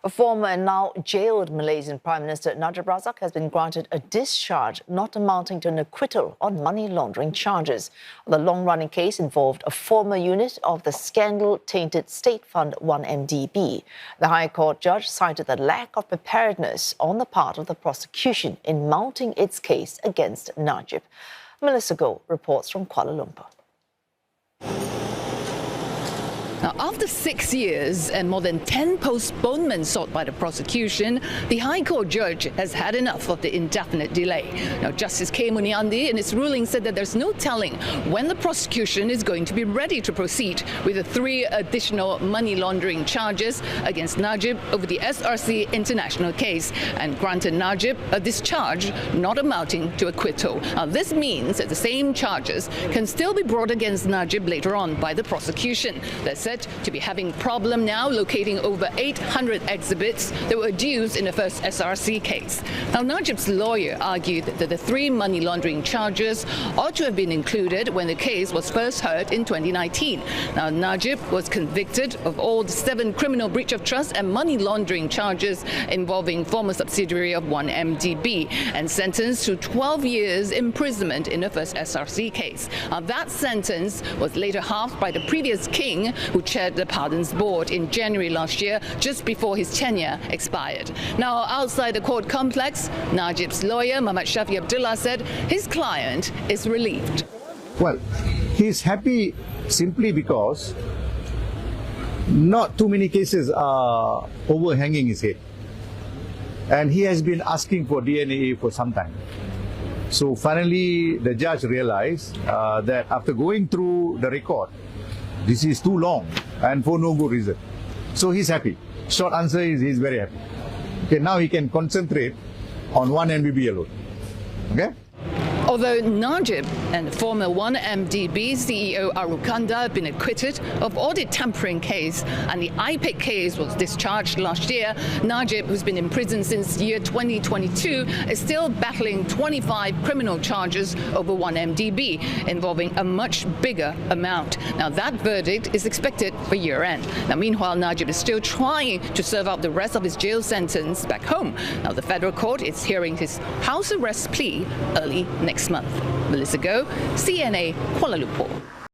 A former and now jailed Malaysian Prime Minister Najib Razak has been granted a discharge not amounting to an acquittal on money laundering charges. The long-running case involved a former unit of the scandal-tainted state fund 1MDB. The High Court judge cited the lack of preparedness on the part of the prosecution in mounting its case against Najib. Melissa Goh reports from Kuala Lumpur. Now, after 6 years and more than 10 postponements sought by the prosecution, the High Court judge has had enough of the indefinite delay. Now, Justice K. Muniandi in its ruling said that there's no telling when the prosecution is going to be ready to proceed with the 3 additional money laundering charges against Najib over the SRC international case and granted Najib a discharge not amounting to acquittal. Now, this means that the same charges can still be brought against Najib later on by the prosecution. They're said to be having problem now locating over 800 exhibits that were adduced in the first SRC case. Now, Najib's lawyer argued that the 3 money laundering charges ought to have been included when the case was first heard in 2019. Now, Najib was convicted of all the 7 criminal breach of trust and money laundering charges involving former subsidiary of 1MDB and sentenced to 12 years imprisonment in the first SRC case. Now, that sentence was later halved by the previous king, who chaired the Pardons Board in January last year, just before his tenure expired. Now, outside the court complex, Najib's lawyer, Muhammad Shafi Abdullah, said his client is relieved. Well, he's happy simply because not too many cases are overhanging his head. And he has been asking for DNA for some time. So finally, the judge realized that after going through the record, this is too long and for no good reason. So he's happy. Short answer is he's very happy. Okay, now he can concentrate on 1MDB alone. Okay? Although Najib and former 1MDB CEO Arukanda have been acquitted of audit tampering case and the IPIC case was discharged last year, Najib, who's been in prison since year 2022, is still battling 25 criminal charges over 1MDB, involving a much bigger amount. Now, that verdict is expected for year-end. Now, meanwhile, Najib is still trying to serve out the rest of his jail sentence back home. Now, the federal court is hearing his house arrest plea early next month. Melissa Goh, CNA, Kuala Lumpur.